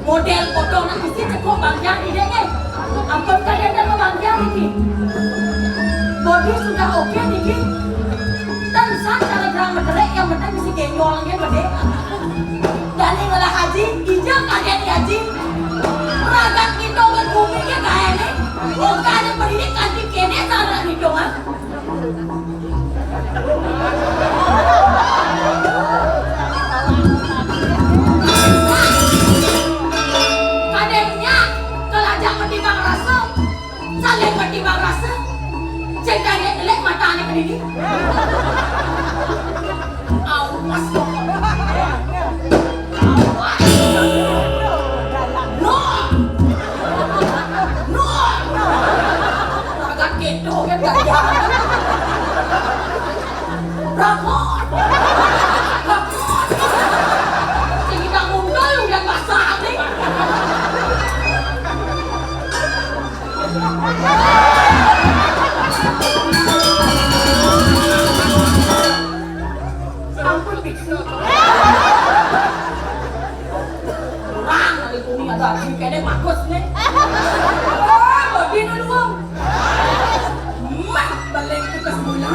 Model foto nak mesti cukup bangga ini deh. Ampun kalian dah bangga ini. Body sudah oke nih. Dan cara gerak menderek yang penting mesti genjol lagi bade. Dan ini ngalah haji, ijak kalian Umi ada aji kene bagus nih. Oh, bodi dulu bang. Mak balik ke sebulan.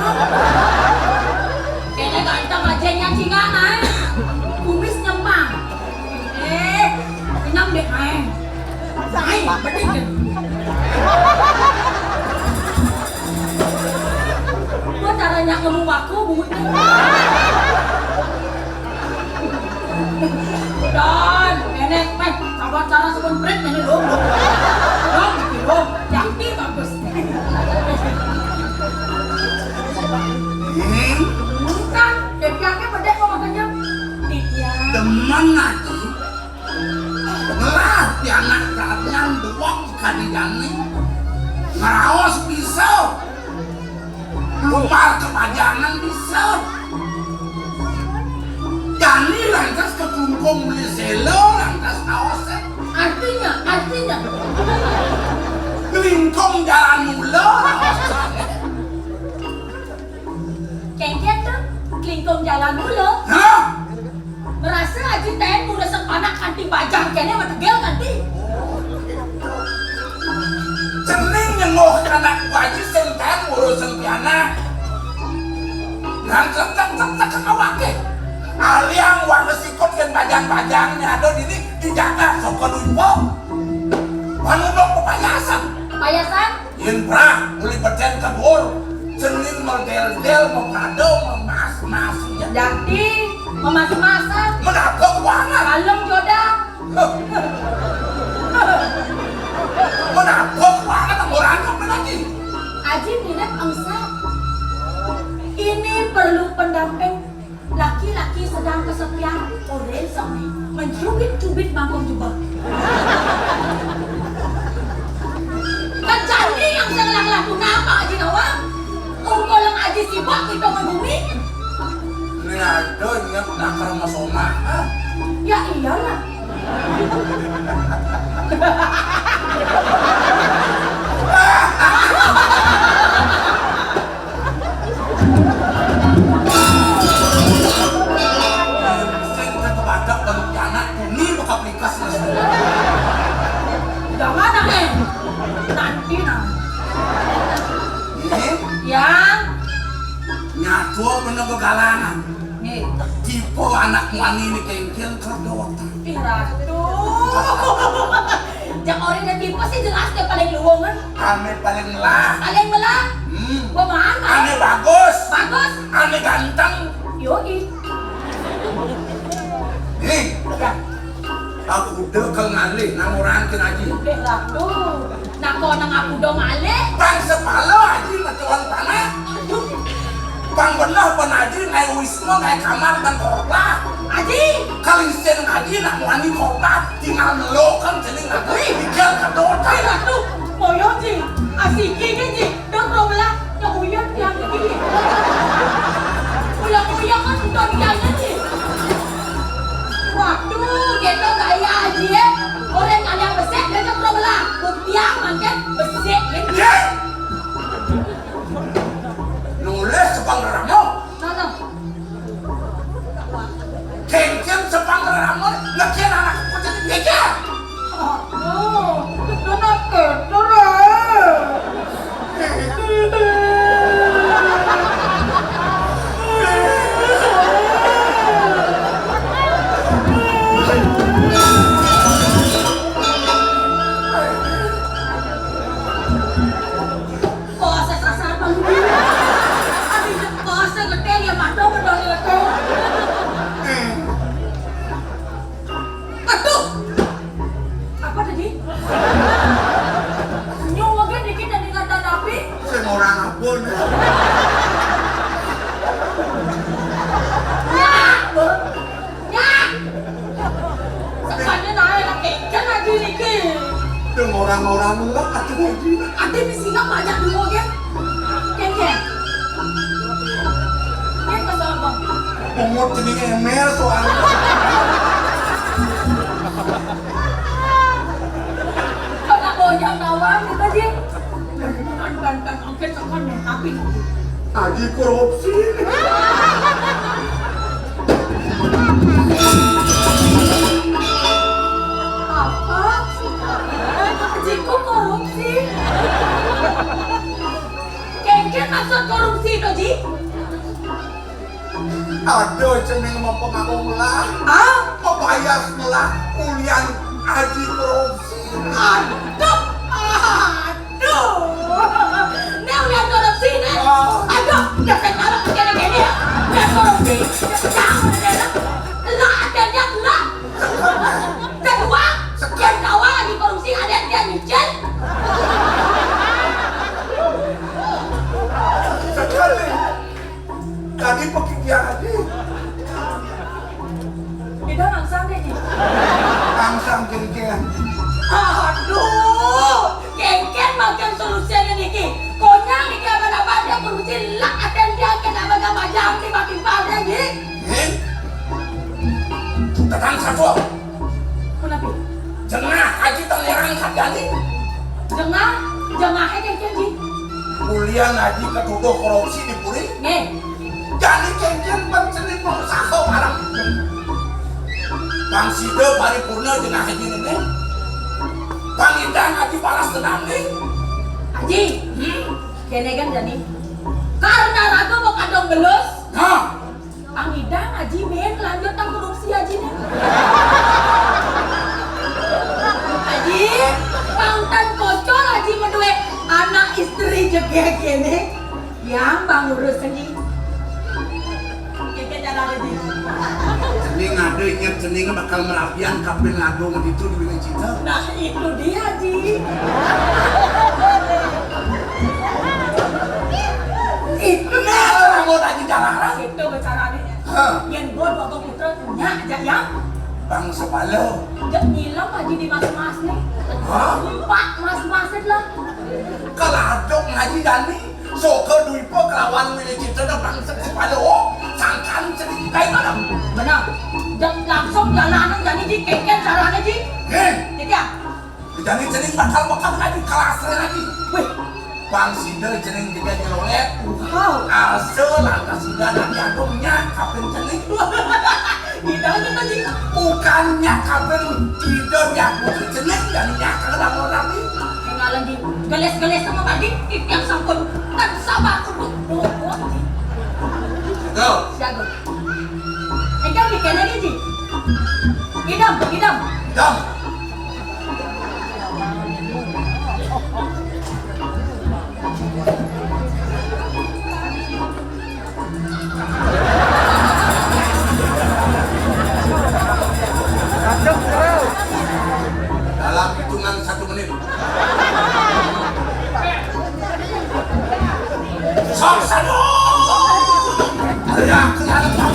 Kene ganteng aja nyancingan ay. Kumis nyemang. Kenyam deh ay. Ay, bening deh. Gua caranya ngomong aku bumutnya. Dan nenek meh sabar cara sebelum break nenek dong jadi bagus kan kepiaknya bedek kok makanya iya teman aja ngelatih anak kalian doang kadang-kadang ngerawas bisa lumar kepajangan bisa Jani lantas ketungkung beli selo lantas awasan artinya kelingkong jalan mula awasan kengket tuh kelingkong jalan mulu hah? merasa aja ten udah sepanak kanti bajang kene mah tegel kanti cening nyengok anak wajib senten urusan piana lantas tak kawake aliang warna sikot dan bajang-bajangnya ada dini dijaga sok kedumpo manudok pepayasan yin prah muli becen kebur senin merdel-del mengado memas-mas jadi memas-masan menapok wangan kalem jodang menapok wangan orang apa lagi Aji minat angsa ini perlu pendamping laki-laki sedang kesepian oleh suami mencubit-cubit mangkok juga kan jadi yang sedang laku nama Aji nawang unggul yang Aji sibuk kita membumi ini ada ingat nakar masoma ya iyalah jangan nanti yang nyatu menunggu galangan nih tipe anak wani ini kengkel kerdotan piratu yang orang yang tipe sih jelas dia paling luwung kan ane paling melah pemahan ane bagus ane ganteng yoi nih ya aku udah kengali nang orang kenaji piratu nako nang aku dong ale bang sepalo aja macuan tanah bang benar penaji ngai wisma ngai kamar dan kota Aji kalisen aja nak wani kota tinggal melokan jadi nggak tinggal kedota piratu moyo ji asiki kan ji dong robelah yang uyang yang ini ulang-ulang kan udah dianya ji waduh gitu gaya Aji ya orang kalian besek dan yang robelah buktiang mangken besek gitu nulis sepang ramo Nono kengkel sepang ramo ngekian anak aku jadi pikir aduh itu nak gitu lah orang-orang lah atuh lagi. Ate mesti nak banyak dulu kan? Ken. Ken pasal apa? Umur jadi emel soalnya. Kalau banyak nawar kita je. Kan angkat akan tapi. Adi korupsi. Apa? maksud korupsi itu, Ji? Aduh, ceneng mempengaruh lah. Pepayas lah, kuliah haji korupsi. Aduh. Ini ulian korupsi, nih. Aduh, udah sekarang begini-gini ya. Ulian korupsi, jangan ada. Lah, adanya lah. Kedua, sekian kawan lagi korupsi, ada dia nyicil. Sekali. Tadi pergi dia haji. Tidak langsung deh, Ji. Langsung geng-geng. Aduh, geng-geng makan solusinya niki. Konyang niki apa-apa dia korupsi lah akan dia kena macam-macam tiba-tiba dia, Ji. Tekan satu. Kenapa? Jengah haji tangerang sakjani. Jengah geng-geng, Ji. Kuliah haji ketuduh korupsi di Puri. Nih. Jadi geng-geng pencelik pengusaha barang. Bang Sida paripurna jengah haji ini. Bang Indang haji balas dendam nih. Haji, kene kan jadi karena ragu mau kadong belus. Bang Idang haji ben lanjut nang korupsi haji nih. Haji, pangtan kocor haji medue anak istri juga kene yang bang urus sendiri. Keke jalan haji. Cening ada ingat cening bakal merapian kapil lagu itu di Bina Cita. Nah itu dia, Ji. Itu nah mau tadi jalan itu bicaranya. Yang gue bapak putra punya aja ya. Bang Sepalo. Jangan ngilang haji di mas-mas nih. Pak mas-masin lah. Kalau adok ngaji dani, so ke duipo kelawan Bina Cita dan Bang Sepalo. Sangkan cening kayak mana? Benar. Dan langsung jalanan jadi Ji keken caranya, Ji. Jadi ya. Jadi cening bakal ngaji kelas lagi. Wih. Bang Sida cening juga nyelolek. Wow. Asal lantas Sida dan jagungnya kapin cening. Kita kita Ji. Bukannya kapin Sida yang putri cening dan nyakal dalam lagi. Kenalan Ji. Geles-geles sama Pak Dik yang sangkut dan sama untuk buat Ji. Go. Jago. Engkau bikin lagi Ji. Idam. Dam. Dalam hitungan 1 menit. Sok sadu. Ya, kenapa?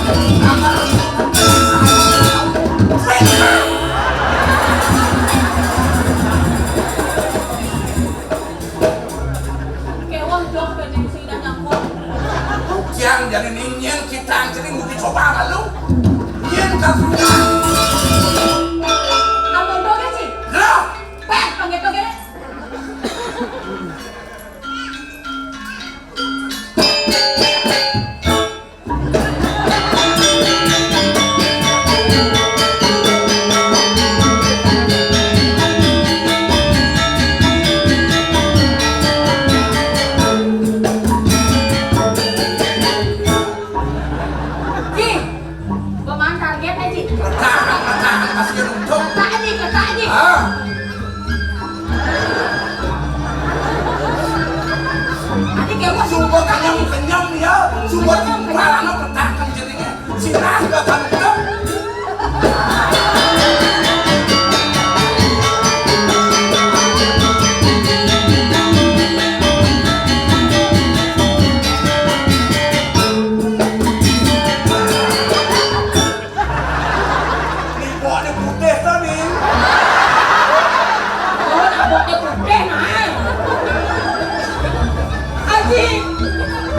Kewang dong bening sing dan nyangkut. Bukian jadi ningin kita jadi bukti coba lalu. Yen kasunya. Abang doge sih. Lah, Pet panggil doge. Ji, pemain targetnya Ji. tahan masih untung. Ketak Ji. Adik kewas Sumber kenyam ya, sumber parano petakan jadinya. Sinah gak kenyam.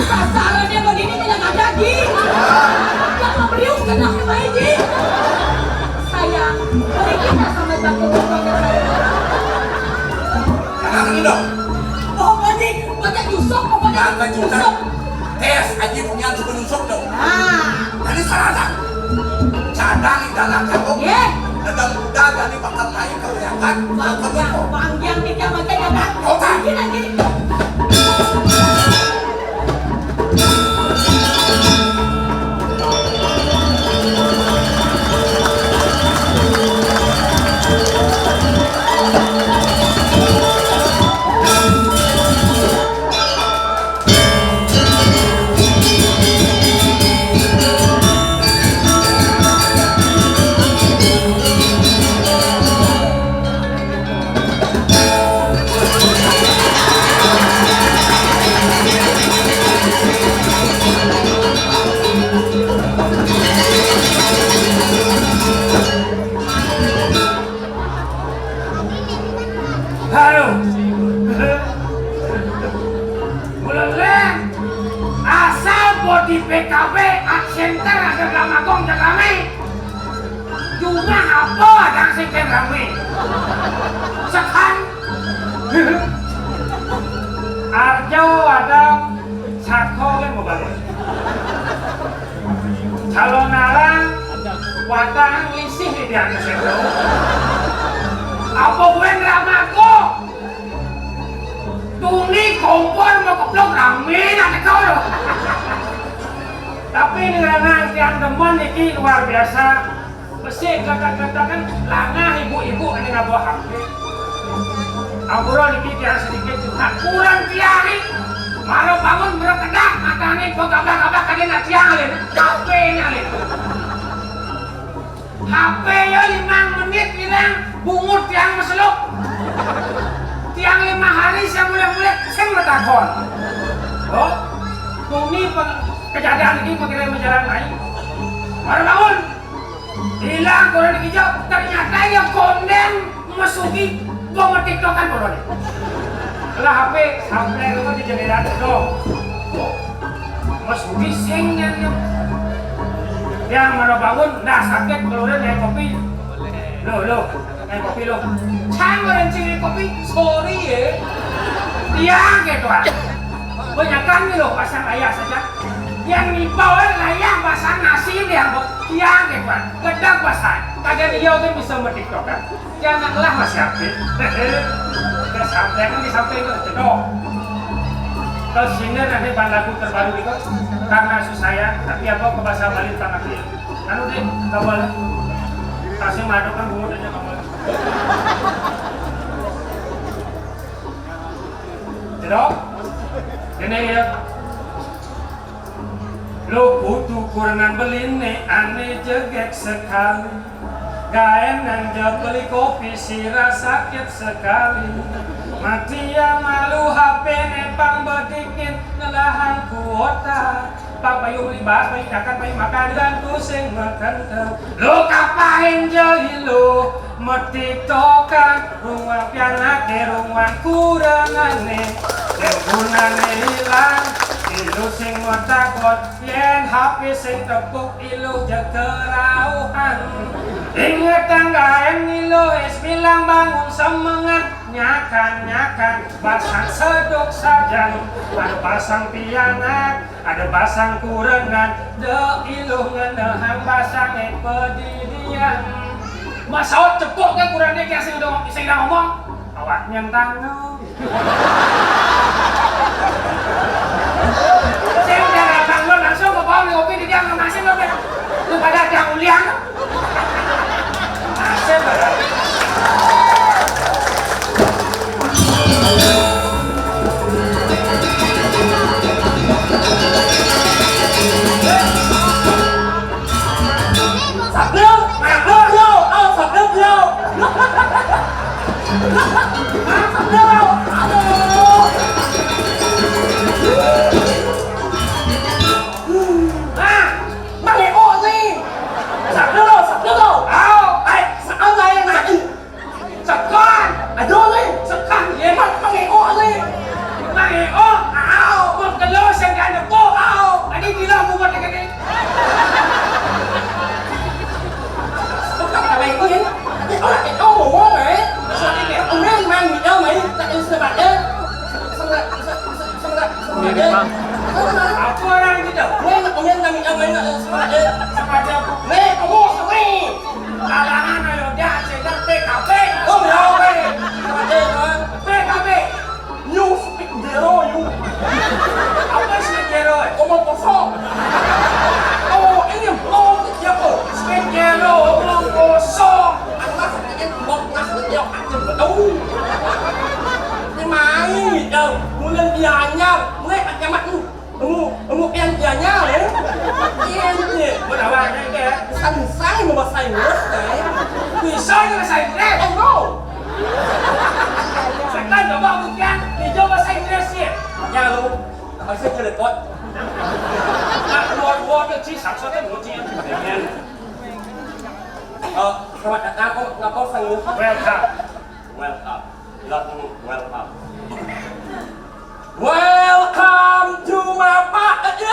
Sasarannya begini tidak ada Ji. Jangan beriuk kena main Ji. Sayang, beri kita sampai bangku bangku. Jangan dong. Pokoknya banyak nyusuk, pokoknya Jangan nyusuk. Tes aja punya suka nyusuk dong. Jadi salah. Cadang di dalam jagung. Dalam muda jadi bakal naik kelihatan. Bang yang tidak makan ada. Otak. Gini. kafe center ada lamagong dan rame. Juga apa ada sing rame. Sekan Arjo ada Sako kan mobile. Calon arang watang lisih di atas itu. Apa gue ngeramaku? Tuni kompor mau keblok rame nanti kau loh. Tapi ini karena yang teman ini luar biasa. Mesti kakak-kakak kan langah ibu-ibu ini nggak bawa HP. Ampura dikit yang sedikit juga kurang tiari. Malah bangun berkedak matanya gabak-gabak kalian nggak tiang alin. HP-nya alin. HP-nya 5 menit hilang bungut tiang meseluk. Tiang 5 hari saya mulai-mulai saya metakon. Oh, ini kejadian ini mengenai menjalan lain. Baru bangun, hilang kurang dikijau. Ternyata yang konden masuki gua tiktokan bodoh. Lah HP sampai itu di jendela itu. Masuki singnya yang mana bangun, nah sakit keluar dari kopi. Lo, naik kopi lo. Jangan ciri kopi, sorry ya. Dia gitu ah. Banyakan nih lo pasang ayah saja. Yang dibawa ayah pasang nasi dia gitu ah. Gedang pasang. Kadang dia kan bisa metiktok kan. Janganlah masih aktif. Terus sampai kan disampaikan itu dong. Kalau sini nanti bahan lagu terbaru itu karena susah tapi apa ke bahasa Bali tangan dia. Anu deh, kabel. Kasih madu kan bungut aja kabel. Tidak? Ini ya. Lo butuh kurangan beli nih, aneh jegek sekali. Gaen yang jauh beli kopi sirah sakit sekali. Mati yang malu HP nepang bedikin nelahan kuota. Pak bayu beli bahas, bayu makan, bayu makan dan pusing makan tau. Lo kapain jauhi lo metiktokan ruang pianak ke ruang kurangane. Dan gunane hilang ilu sing takut yen HP sing tepuk ilu jekerauhan. Ingat tanggaen ilu es bilang bangun semangat. Nyakan basang sedok saja. Ada basang pianak, ada basang kurengan. De iluh ngenehang basang pedidian. Masa cepuk kan kurangnya kayak sing udah ngomong. Awak nyentang no. Saya udah abang lo langsung ke bawah ngopi di dia ngasih lo kan. Lu pada yang uliang. Nasib berarti. Apa orang itu dah? Kemudian kami sengaja Kalangan ayo dah sedang PKB. oh ya PKB. you speak zero you Apa sih kero? omong kosong oh ini belum siapa Speak kero belum kosong. anak ini bok nas dia aja betul ini main đâu mulai dianya mulai pakai mat lu em dianya ya em gì Berapa ni ke? sanh sai mà bà xài nữa đấy Vì sao như là xài dress? em đâu Sekarang coba bukan, dicoba saya dress ya. nhà luôn hỏi xem cho được con Luar itu sih sản xuất một chi. các bạn đã có phần nữa Welcome. welcome welcome welcome to my party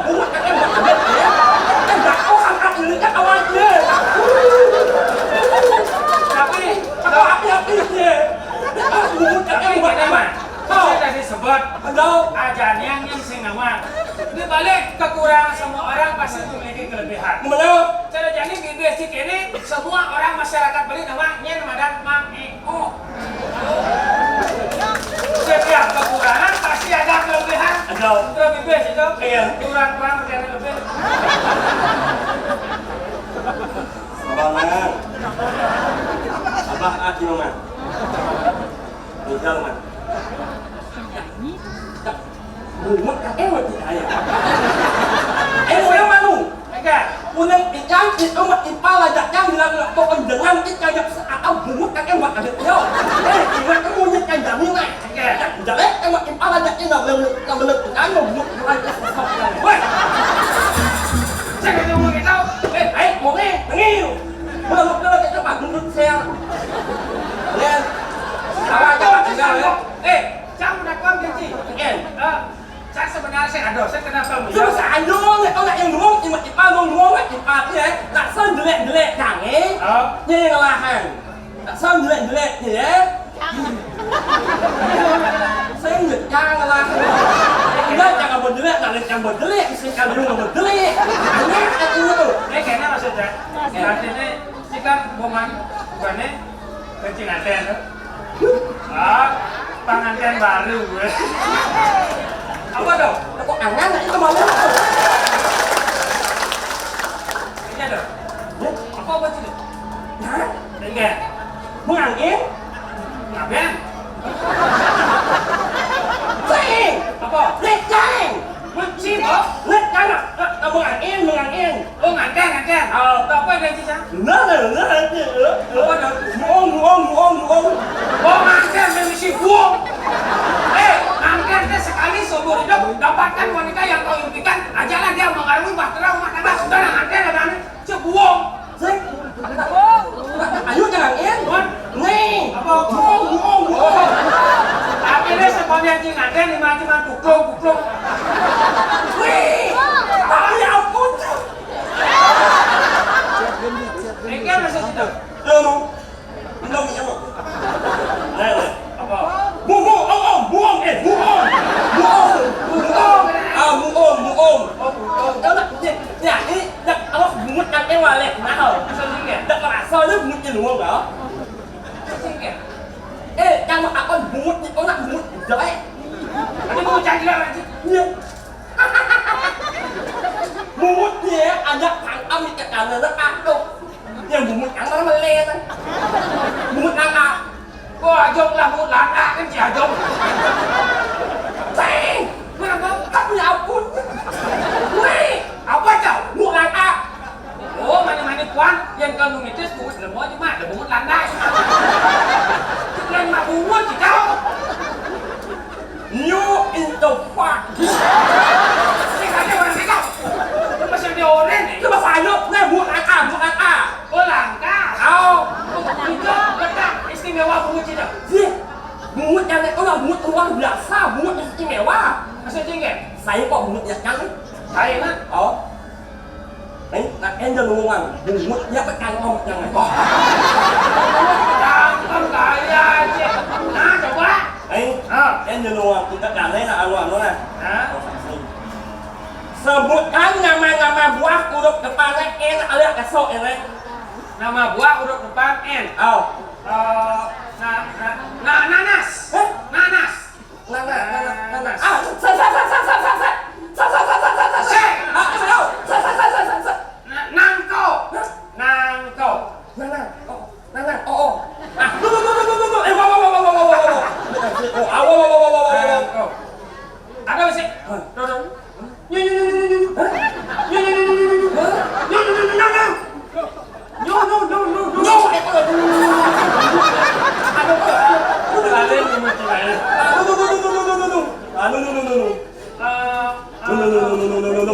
buat kakek buat ada ya. Kan tak kau angkat ini kan awalnya. Tapi Kalau api dia. Buat kakek buat apa? Kau tadi sebut Kalau ajan yang sing nama. Di balik kekurangan semua orang pasti memiliki kelebihan. mana? Cara jadi di basic ini semua orang masyarakat Bali namanya dan Mang Eko. Setiap kekurangan pasti ada kelebihan. Ada. Lebih basic itu. Iya. Kurang berarti lebih. Sabangan. Abah hati mama. Tinggal mah. Buat kakek buat saya. Yang mana? Enggak. Unang ikan itu mat ipal aja yang bilang pokok dengan kita kayak seakan buat kakek buat ada yo. Ingat kamu nyet kayak jamin nih. Jadi kamu ipal aja ini nggak boleh kan buat aja sesuatu. Woi. Saya ngomong gitu. Mau ngil. Belum kita pak menurut saya. Lihat. Salah jangan tinggal ya. Jangan mendakwam janji. Saya sebenarnya saya kenapa Cuma saya nuang, kau nak yang nuang, cuma ipal nuang, ipal ya. Tak sen jelek kange. Ni ngelahan. Tak sen jelek ya. Saya ngejang ngelahan. Enggak jangan berjelek, jangan berjelek, mesti kalau lu berjelek. Ini itu. Kayaknya maksudnya, artinya ini kan bukannya kencing anten. Pengantin baru gue. Apa dong? Kok angan itu malu. Ini dong. Apa sih? Hah? Enggak. Mengangin? Ngapain? Ceng. Apa? Lek ceng. Mencit kok? Lek kan? Mengangin. Oh nganten. Apa ada sih sah? Nah. Apa dong? Nuong. Oh nganten memisi buang. Nganten teh sekali seumur hidup dapatkan wanita yang kau impikan. Ajalah dia mengarungi bahtera rumah tangga. Sudah nganten ada cebuang. Ceng. Ayo jangan in. Nih. Apa? Nuong. Tapi ini semuanya cing nganten cuma kuklung. Wih. Ya ampun. Enggak masuk situ. Belum. Apa? Buong. Đó là nhà đi đặt alo muốn ăn cái hoa lẹ má hở đặt là sao nước muốn gì đúng không đó ê đang mà con muốn thì có nặng muốn đấy Ini mau cari lah lagi. muốn gì ada thằng âm cái cả là nó ăn đâu nhưng muốn ăn nó mà le đấy muốn ăn à Wah, jom lah mau lana kan si Ajom. Ceng Kenapa? tapi ya ampun wih Apa kau? muốn ăn à Oh, mana-mana kuan yang kalau itu sebut lemot cuma ada bungut landai. Lain mak bungut si kau. you in the fuck Si kau orang si kau. Masih ada orang ni. cái mà phải nó này muốn ăn à Oh, langka. Không Itu betul istimewa bungut itu. gì muốn ăn này có là muốn uống là sao muốn cái mèo quá Maksudnya enggak? saya kok muốn nhặt trắng Saya mah. đấy là em cho luôn ăn muốn nhặt cái ăn ngon chẳng này Jangan kaya je. Nah, coba. đấy em cho luôn ăn kita cảm thấy là ăn ngon đó nè Hah? sebutkan nama buah huruf depannya N alias esok ini Nama buah huruf depan N. Nanas. Nanas. nanas Nangko. Nangko. Nangko. Ada sih? Kalian dimuji saya.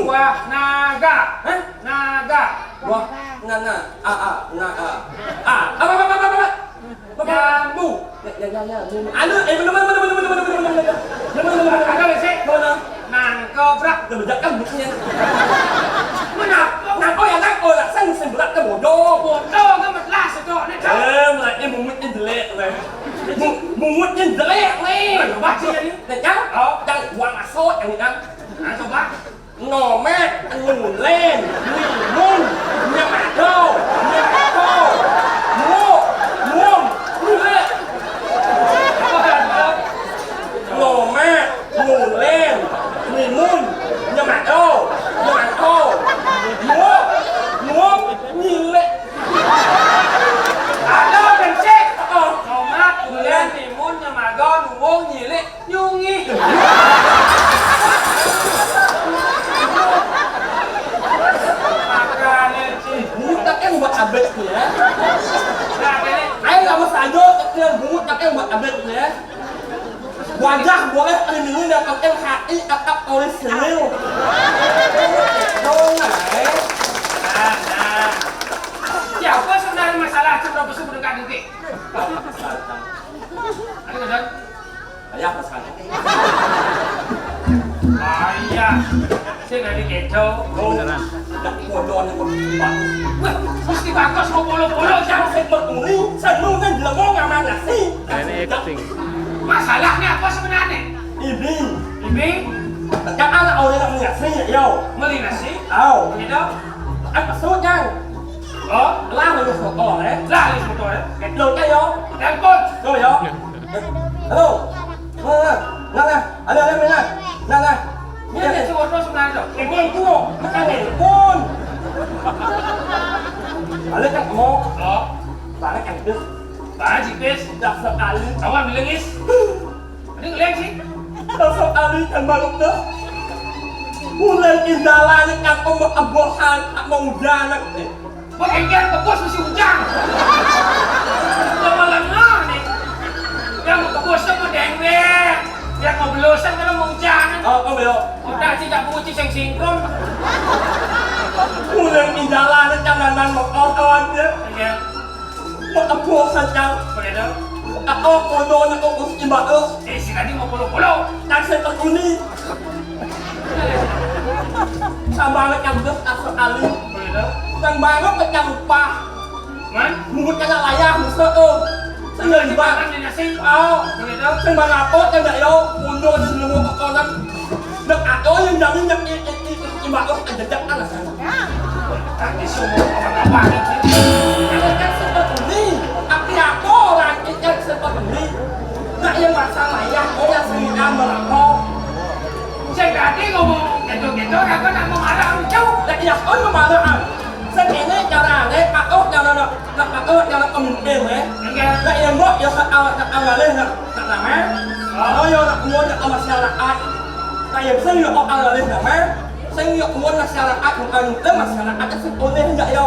Buah naga. Naga. Wah, Jambu. Aduh, Ada sih? mana? Nangko. gobrak. Rồi mình dắt cắm bụt nha. Nào có nhà nát ôi là xanh xanh bụt cái bộ đô. Bộ đô cái mặt la sờ đỏ này cháu. Mà em muốn mất internet rồi. Muốn mất internet đi. Bác chi đi. Này cháu. Đang quăng à sốt anh đang. Cho bác. Ngò mát, ngủ lên, nghỉ môn, nhà mã đâu, mua, lên. Ngò mát, ngủ lên, nghỉ môn, nhà mã đâu, mua, nhìn lên. Đâu đừng chết. Ngò mát, ngủ lên, nghỉ môn, nhà mã đâu, ngủ nhìn lên, nhung nghi. Em buat update ya. Ayo sama saja kalian bungut yang buat update ya. Wajah boleh ini dapat hati atap oleh sel. Dong Siapa sebenarnya masalah cuma besok dekat nanti? Ada kan? Ayah pesan. Ayah, saya nggak dikecoh. Tak bodoh yang bagus. Wah, mesti bagus mau polo-polo Jangan sebut ini, senang kan dia mau ngamal nasi. Masalahnya apa sebenarnya? Ini, Ini yang anak orang yang nasi yo. beli nasi, Au, gitu. apa sutnya? Oh, Lah lu sokol lah ini motor ya. Lo cái yo. Telepon. Rồi yo. Hello. Nè, ada mana? Nè. Ini ada motor sebenarnya tuh. Ini itu, makan pun. Balik kan mau, Oh, balik kan dus. bahan jipes. Dah sekali, Awak bilangis. Ini ngeliat sih. dah sekali kan balik dah. Bulan indalanya kan mau abohan, mau jalan. Wah, kayaknya ke bos mesti hujan. Lama lengah nih. Yang mau ke bos tuh mau dengwek. Yang mau belosan kalau mau hujan. Kau belok. Udah sih gak penguci yang sinkron. Bulan indalanya kan nan mau kawan dia. Iya. Mau abohan kan. Begitu. Aku kono nak urus ibadah. Si tadi mau polo-polo. Tak sepak ini. Sama kan dus tak sekali. Begitu. Dan banget macam lupa. Man? Mungkin kena layar musuh tu. Sudah Saya dimakan bang. di nasi. Oh, Begitu. saya bang apa yang tak yo. Mundur di semua kokonan. Nak ada yang jamin yang ibadah ada jangan lah sana. Tadi semua orang apa nih? Ada kan seperti ini. Tapi aku orang yang seperti ini. Tak yang masalah ya. Oh yang sering melapor. Saya tadi ngomong gitu-gitu, aku nak mau marah lucu. Dan yang on marah. Ini cara ni aku jangan pemimpin eh. Enggak. Tak yang buat ya awalnya nak lama. Kalau yang nak mua nak masyarakat. Tak yang saya yang awalnya nama. Saya yang mua masyarakat bukan itu masyarakat itu boleh enggak ya.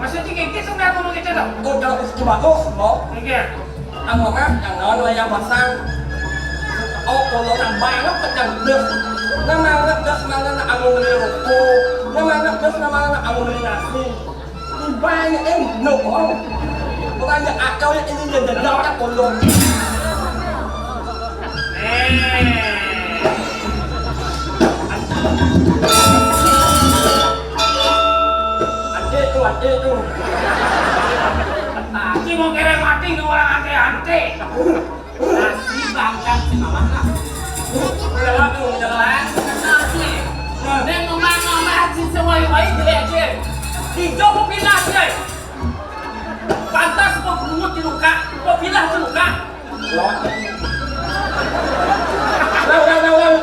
Maksudnya kayak gitu sebenarnya ngomong gitu dong. Oh kalau itu bagus, boh. Enggak. Ang mga yang non là yang pasang. Oh kalau nak banyak macam des. Nama nak des mana nak amun beli rokok. Nama nak des nama nak amun beli nasi. Banyak no. Bukannya akal yang ini jadi dapat kolom. Ade tu. Si mau kira mati ke orang ante-ante. Nasi bangkang si mama lah. Jalan. Nasi. Neng ngomong-ngomong si sewai-wai jelek je. Tiga mau pilih je. Pantas mau bungut di luka, mau pilih di luka.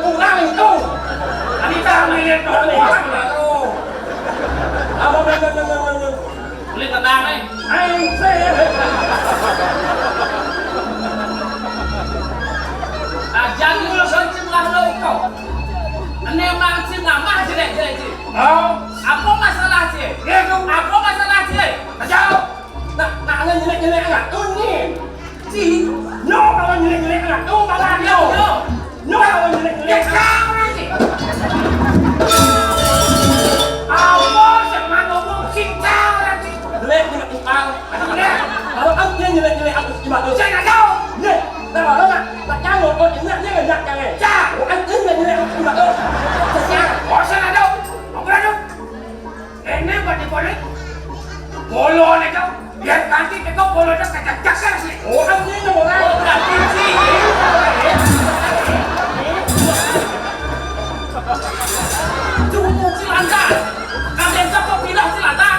Ulang itu. Anita melihat kau. Apa Beli tendang ni. Jangan dulu sencim lah lo kau. Ane mancing nama jelek je. Apa masalah je? Apa masalah je? Jauh. Nak jelek-jelek anak tu ni. Si. No kalau jelek-jelek anak tu malah no. No kalau jelek-jelek. Kau nanti. Apa jangan ngomong cinta nanti. Jelek dengan ipal. Kalau aku yang jelek-jelek aku cuma tu. Saya nak tahu. Ni, tak mahu nak. Tak jangan kau ingat dia enggak jangan. Cak. Aku yang jelek aku cuma tu. boleh kau. Biar nanti kau bolehnya kacak-kacak sih. Oh, ini nomor Oh, berarti sih. Cuma cilanda. Kalian kok bilang cilanda?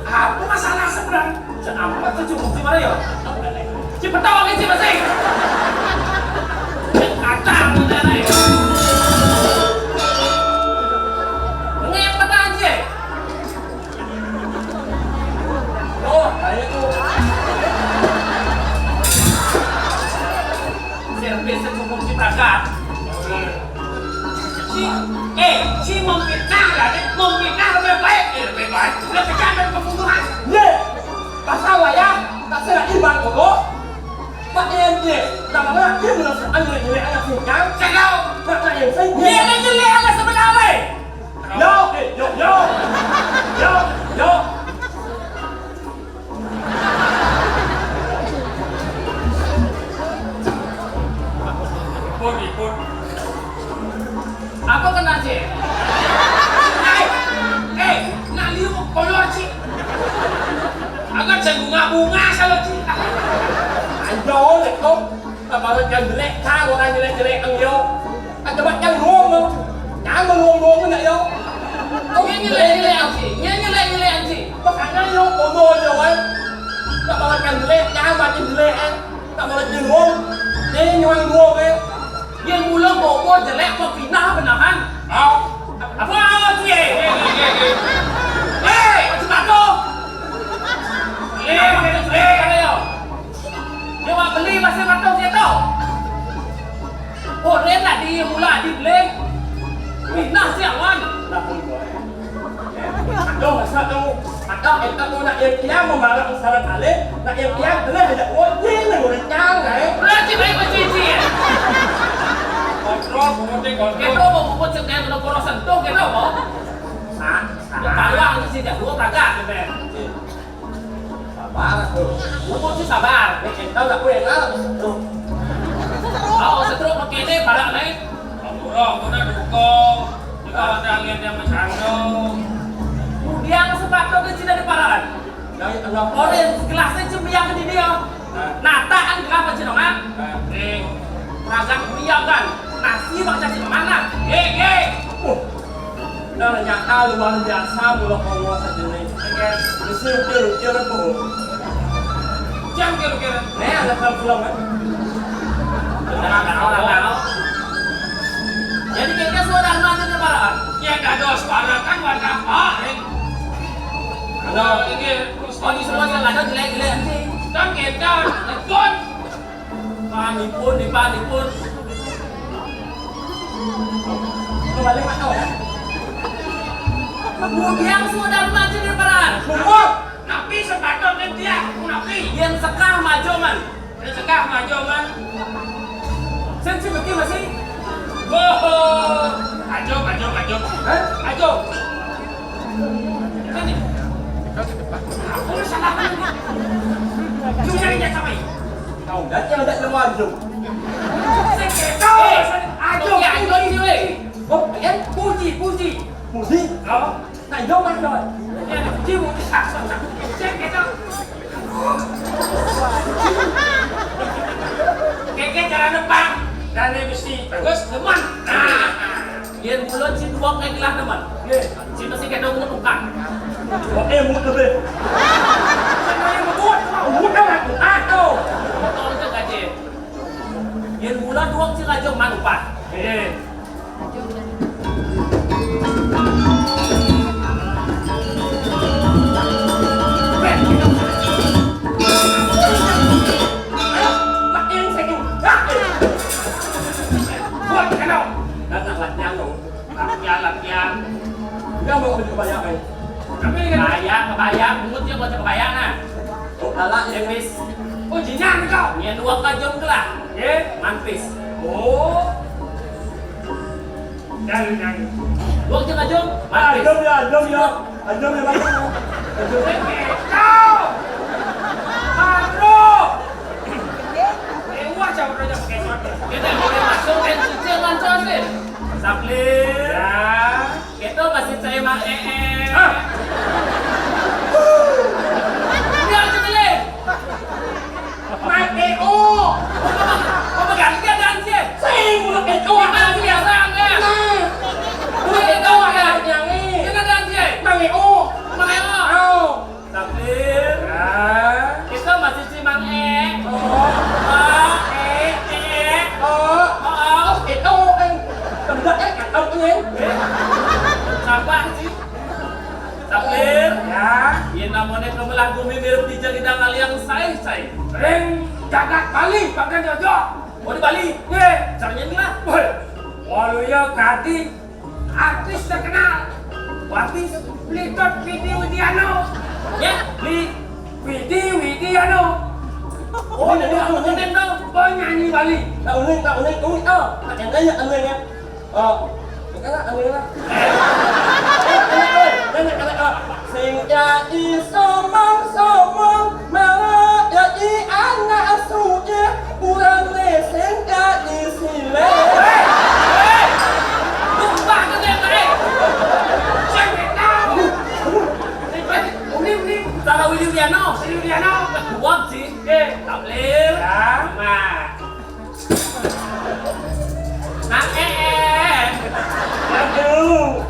Apa masalah sebenarnya? Apa tuh cuma gimana ya? Cepat tahu lagi sih masih. Kacang udah nih. Ngek mata aja. Oh, ayo. Servis cukup ciprakat. Si memfitnah kan? Memfitnah lebih baik. Lebih baik. Lebih jangan pembunuhan. Ye, pasal ya, tak serah iman kok. Pak Ye, nama mana dia merasa anjing anak singkang. Saya tahu. Pak yang saya. Dia kan jelek anak sebenarnya. Yo, yo. Pun. Apa kena sih? Ngali mo kolor sih. Agak saya bunga kalau sih. Ayo, lekong. Kalau yang jelek, kau orang jelek ang yo. Ada mak yang ngomong. Jangan ngomong nak yo. Dia nyelek sih. Nyelek sih. Makanya yo kono yo kan. Kalau yang jelek, jangan macam jelek kan. Kalau yang ngomong, dia nyuang ngomong kan. Yang mula bobo jelek kok pindah benahan. Apa sih? Macam apa? Dia mau beli masih matang dia tahu. Oh, dia tadi mula dibeli. Pindah siawan. Aduh, masa kamu nak yang kiam memarah usaha kali, nak yang kiam boleh ada wajib lah boleh jangan. Berarti baik macam ini. Kontrol, Kita mau buat sekian untuk koros sentuh kita mau. Kalau sih tidak dua prakak, sabar tu. Umur sih sabar. Tahu tak boleh lah. Oh, seterus pakai ini barang lain. Murah, mana dukung. Jika ada alian yang bercandong. Kemudian sepatu kecil dari parahan. Orang gelasnya cemiang di dia. Nataan gelas macam mana? Ragam diam kan. Nasi bang cacing mana? Dah nyata luar biasa mula kamu saja ni. Mesti ukir tu. Jangan kira-kira. Ni ada film kan? Orang. Jadi kira-kira semua dah mana di parahan? Ya dah dos parahan kan warga apa? Kalau ini, oh di semua yang ada jelek-jelek nanti. Dan kita ikut. Panipun. Kembali mana ya? Kemudian semua dah maju di parahan. Semua. Nabi sepatu dan dia, Nabi yang sekah maju man. Sensi betul masih. Oh, maju. Maju. Sini. Aku salah mana ni? Cuma cari dia sampai. Kau dah ada luar tu. Sekedo. Ajo ni weh. Oh, em Puji. mudi. Oh, Tak jauh mana dah. dia nak cium tak. Sekedo. Keke jalan depan. Dan dia mesti bagus teman. Dia mulut si dua kayak gelas teman. Si mesti kedong bukan. Oh, mudi tu deh. Saya mau Mudi dah tu. Tu. Tolong tu gaji. Yang mula dua si raja manupat. Makin sakit. Buat kenal. Dah nak latihan tu. Latihan. Kau mau kerja banyak kan? Tapi kebayang, mungut dia buat kebayang nah. Oh, lala Yang yang bis. Oh, jinjang kau. Yang dua kajom kelah. Mantis. oh. Jangan. Dua kajom, mantis. Jom ya. Macam. Kau. Bro. Wah, jauh aja pakai short. Kita boleh masuk dan cuci lancar sih. Sapli. Ya. Kita masih saya mang Yen namanya kemelah bumi mirip di jagidang aliang say. Ring jagat Bali pakai jojo. Oh di Bali. Caranya ini lah. Waluyo Kadi artis terkenal. Artis Litot Vidi Widiano. Ya. Vidi Widiano. Oh jadi aku nyanyi dong. Penyanyi Bali. Tak unik unik tak yang nanya aneh ya. Bukanlah aneh lah. Sing jadi somong malah jadi anak asuhnya kurang sing jadi sile. Lupa kan yang lain. Jangan tahu. Ini. Salah Widiano. Widiano. Buat sih. Tak boleh. Nah, Aduh.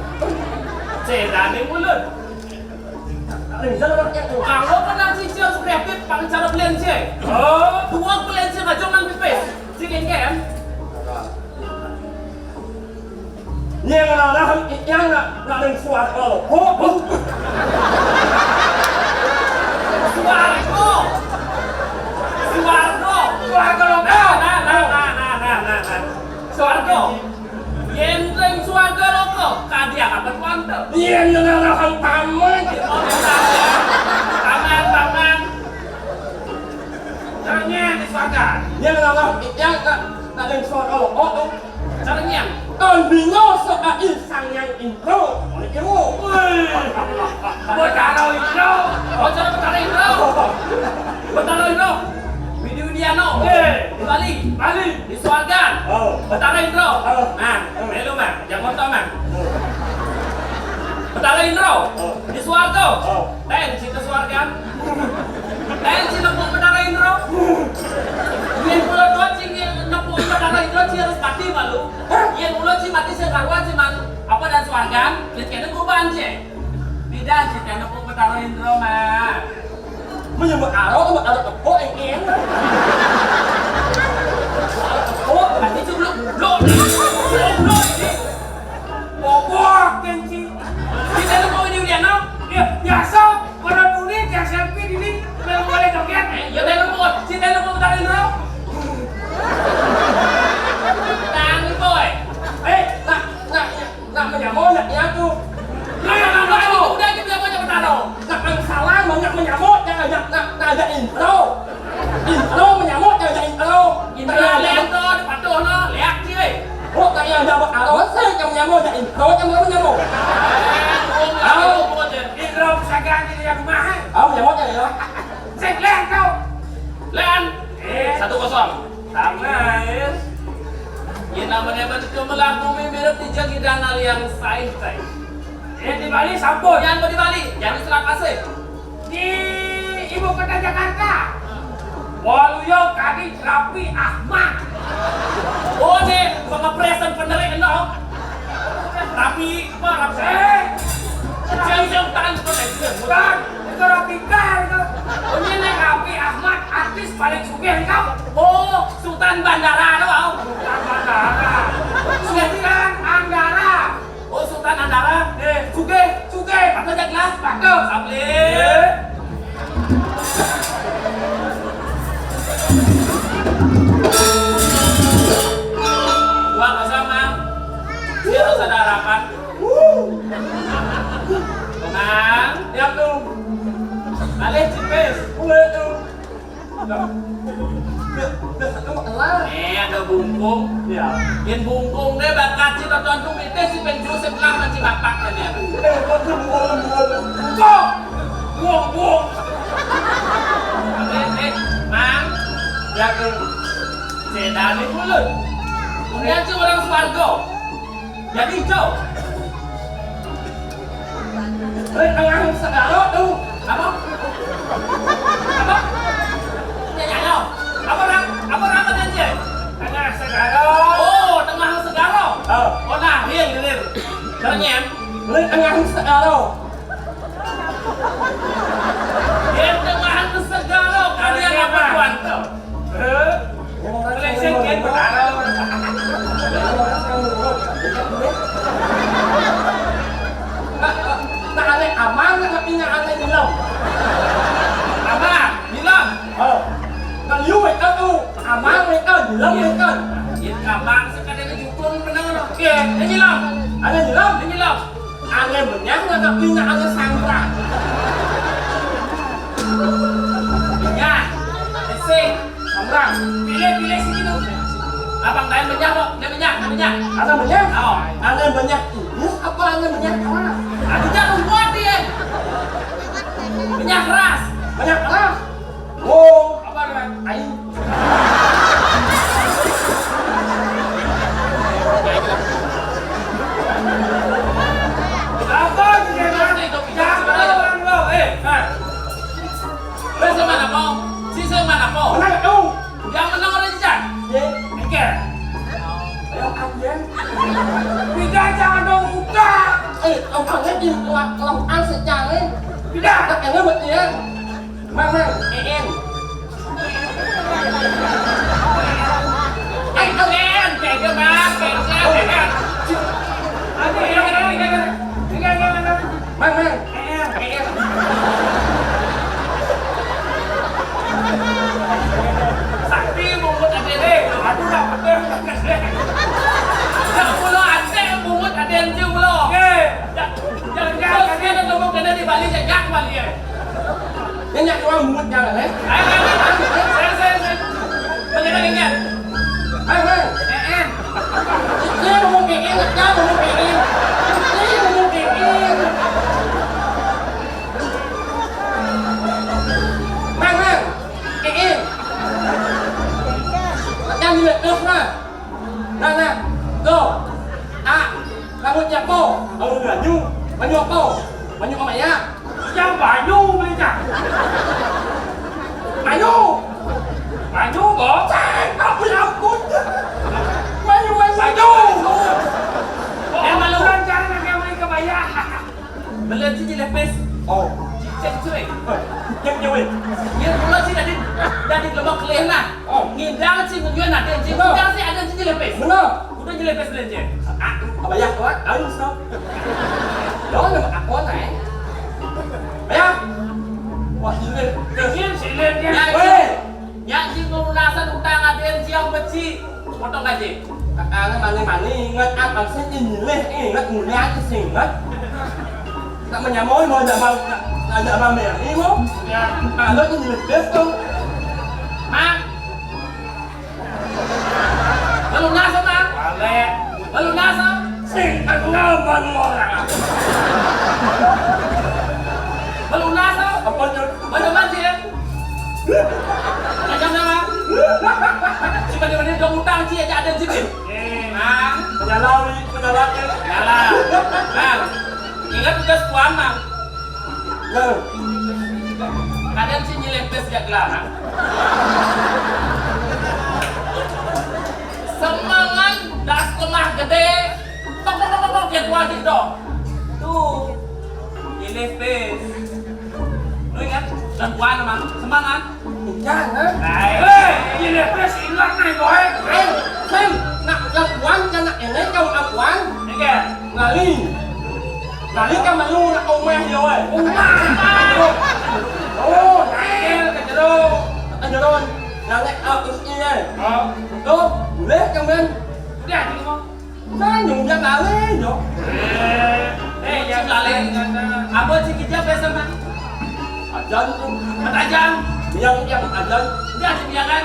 Sedani mulut. Rizal orangnya tuh. Kalau pernah cicil kreatif, paling cara belian sih. Dua belian sih nggak cuma pipis. Cikin kan? Yang orang yang nak ada suara lo. Suargo. Yenteng suarga loko. Kadi apa mantap. Yang orang paman. Taman. Caranya di suarga. Yang orang yang nak ada suara lo. Caranya. Kon bingung soal sang yang intro. Kamu. Botaro itu. Oh cara Betara Indro. Widiano. Di Bali. Di Swargan. Betara Indro. Nah, lu mah, yang motor mah. Betara Indro. Di Swargo. Dan cinta Swargan. Dan cinta Betara Indro. Yang pulau dua cingin nepuk Betara Indro harus mati malu. Yang pulau cing mati sekarwan cuman apa dan Swargan. Lihatnya kuban sih. Tidak cinta nepuk Betara Indro mah. Menyebut arok tepuk yang Oh, berarti itu belum ini. Bobok kenci. Kita lu mau ini Widiano? Ya, biasa orang dunia yang selfie ini belum boleh joget. Ya telepon, si telepon tarik dulu. Tangi boy. nak menyamuk nak ya tuh. Lu yang ngomong itu udah aja bilang aja bertaro. Nak salah nak menyamuk jangan nak ada intro. Intro menyamuk jangan ada intro. Intro lento dipatuh no, lihat sih. Oh tak yang ada arok saya yang menyamuk ada intro yang menyamuk. Indro sagan ini yang mahal. Menyamuk ya. Seklen kau. Len. 1-0. Sama ya. Yang namanya berkemelah bumi mirip di jagidang aliang say. Di Bali sampun. Yang di Bali, yang di Selat Pasir. Di ibu kota Jakarta. Waluyo Kadi Rapi Ahmad. Oh nih, pengepresan penerik no. Rapi apa? Jam tangan penerik. Bukan, itu Rapi Kar itu. Oh ini nih Rapi Ahmad artis paling sugih kau. Oh, Sultan Bandara lo mau? Sultan Andara. Sultan Andara. Oh, Sultan Andara. Sugih. Patut jak lah. Patut. Sambil. Gua kosong mang. Dia harus ada harapan. Tenang. Yang tuh. Balik cipis. Boleh tuh. Ada bungkung. Ya. Yang bungkung deh bakat cita tonton itu si penjusip lah macam bapak kan ya. Kok. Buang. Mang. Yang tuh. Sedani mulut. Kemudian si orang Suwargo. Jadi hijau. Ang segala tuh. Apa? Nyanyi Apa orang aja? Tengah segala. Oh, tengah segala. Oh nah, hilir. Caranya Ang segala. dia tengah segala. Kalian apa tuan tuh? Leseng kan bertaro. Tak ada aman. Abang nak pindah aneh nilam. Abang, bilang. Kalau you itu tu, abang itu nilam itu. Ya, abang sekadar jukun benar. Oke, ini nilam. Aneh nilam. Ini nilam. Aneh benyang nak pindah aneh sangra. Ya, sing. Sangra. Pilih sini tu. Abang lain banyak kok, dia banyak. Aneh benyang. Oh. Aneh benyang. Ini apa aneh benyang keras? Aduh, rumput dia. Banyak keras. Banyak keras. Oh, Apa dia? aing. Apa sih jangan lo, Saya mana mau? Si saya mana mau? Mana tu? Yang menang orang jejak. Ye, Oke, ayo anjing. tidak jangan dong buka. Ông thằng ấy nhìn lòng ăn sẽ chàng ấy. Tidak. Các em nó bật nhé. Mang, em. Anh khen, khen cho ba, khen sao, khen sao. Mang, Em. Sakti mungut ada deh. Aduh, dah betul. Tak mula ada mungut ada yang jauh mula. Jangan dia nak ngomong kena di Bali jangan Bali ya. Nhân nhạc cho ông muốn chàng ở đấy. Saya. Bagaimana ingat? Mang. Em. Dia mau ngomong kayak gini, dia mau ngomong kayak gini. Dia mau ngomong kayak gini. Mang, kayak gini. Đang như vậy được mà. Nè, go. Rambut nhạc po. Ông nửa nhu, mà nhu po. Mà nhu mày á. Jangan baju beli cak. Mày nhu. Baju bos. Apa yang aku? Maju. Baju. Yang malu. Bukan jangan yang beli kebaya. Beli cincin lepis. Oh, Cek cuy. chân nhiều đi. Yang mula sih dari lubang kelih lah. Oh, Ngindang sih menjual ada cincin. Ngindang sih ada cincin lepis. benar. Udah cincin lepis belanja. Apa ya các bác? Đấy sao? Đó là mặt của này. Thấy không? Wah, ini. Kecil sih lihat dia. Yang cincin lunasan utang ada yang siang beci. Potong gaji. Cái mani ngất áp bằng sẽ nhìn lên cái ngất ngủ nhá cái xỉn ngất. Tại mình nhà mối mà giờ mà mẹ đi không? Ya. Nó cái nhìn biết không? Mang. Lunasan mang. Balik. Lunasan. Sing kenal orang. Lunasan. Apa chứ? Mana sih ya? Macam mana? Cuma dia dong utang sih aja ada sini. Mang. Penyalau đi, penyalau đi. Yalah. Mang. Ingat tugas puan, Mang. Rồi. Kadang sih nyelepes gak kelar. Semangat das lemah gede. Tok dia keluar gitu. Tuh. Nyelepes. Lu ingat dan puan, Mang. Semangat. Chàng á. Hei, ini lepes hilang nih boy. Xem, nặng cho quán cho nặng em lấy trong ăn quán. Ini kan. Là lý cam mà lu là ông mang nhiều rồi. Oh, naik ke jeruk. Anh nhớ rồi. Là lại cái gì này. Oh, Đó, lấy trong bên. dia di rumah. Nó nhung ra là lấy nhở. Jangan lalen. Apa sih kita biasa, Mang? Ở chân. Ketajan. Yang ở chân. Dia sih kan.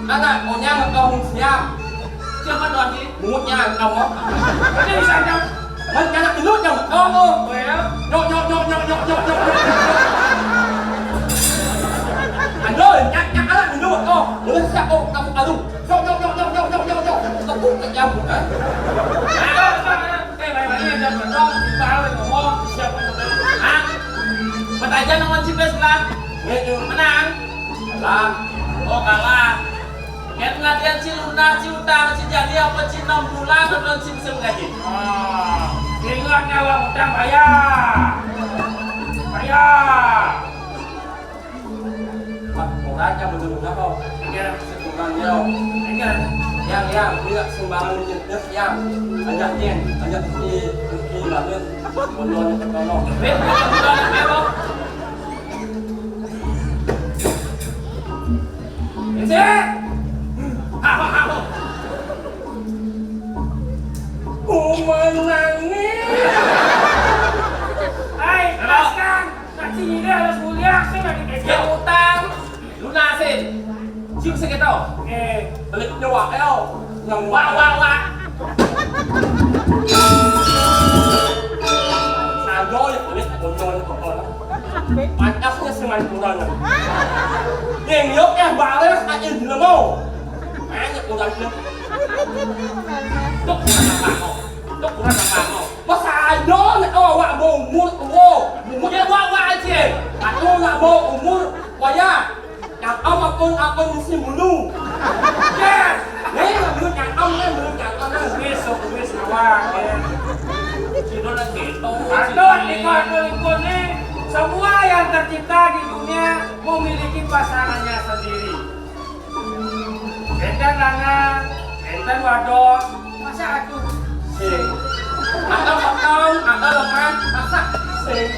Anh ạ, một nhà một công nha. Siapa doang sih? Một nhà một công đó. Ini bisa jam. Mình nhà đi lút nhau. Ô. Well, Nhọ. Anh ơi, nhắc là mình luôn. Ô, nó sẽ ô tao à luôn. Nhọ. Tao cũng cái nhau đấy. ini jam berapa? Balik ngomong siapa yang Ah, Ketajan nomor 11 sebelah. Nghe chưa? Menang. Là Oh kalah. Yang ngadian si lunas, si utang, si jadi apa si 6 bulan atau si musim gaji. ingat nyawa utang bayar. mặt một đá cho mình dùng nó không? Ingat, Sẽ cùng bằng nhau. ingat. Yang, bây giờ xin bà mình nhận được yang. Anh nhận tiền, anh nhận thì bilangin bodohnya tertolong. Ben, bulan pero. Ece. Apa? Ku menangis. Hai, lepaskan. Saksi ini harus mulia. Saya lagi Yang kejar. utang lunasin. Cium segitu. Balik nyawa el. Yang Wah. Sado yang balik bodohnya tertolong. Pantasnya semanturan. Yang yuk balik aja dulu mau. Banyak kurangnya. Tuk kurang apa mau. Masa ada nak awak umur umur Dia wah aja. aku nak mau umur waya yang apa mesti mulu. Yes. Nih menurut yang menurut yang Besok awak. Cino lagi itu. Aduh, ikon ini semua yang tercipta di dunia memiliki pasangannya sendiri. Enten lanang, enten wadon, masa aku sing atau lepas masak sing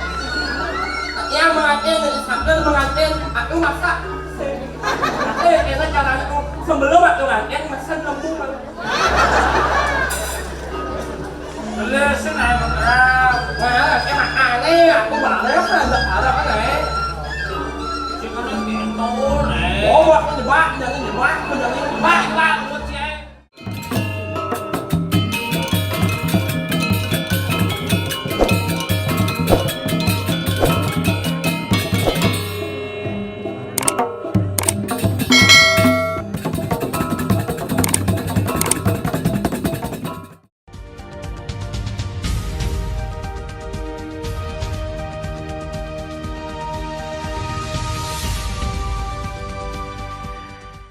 yang mengantin dari sambil mengantin aku masak sing enak caranya aku sebelum aku ngantin masak lembung Lesen aja bergerak. wah enak aneh aku balik ada apa nih Cino lagi itu nih. oh waktu dibak jangan dibak jangan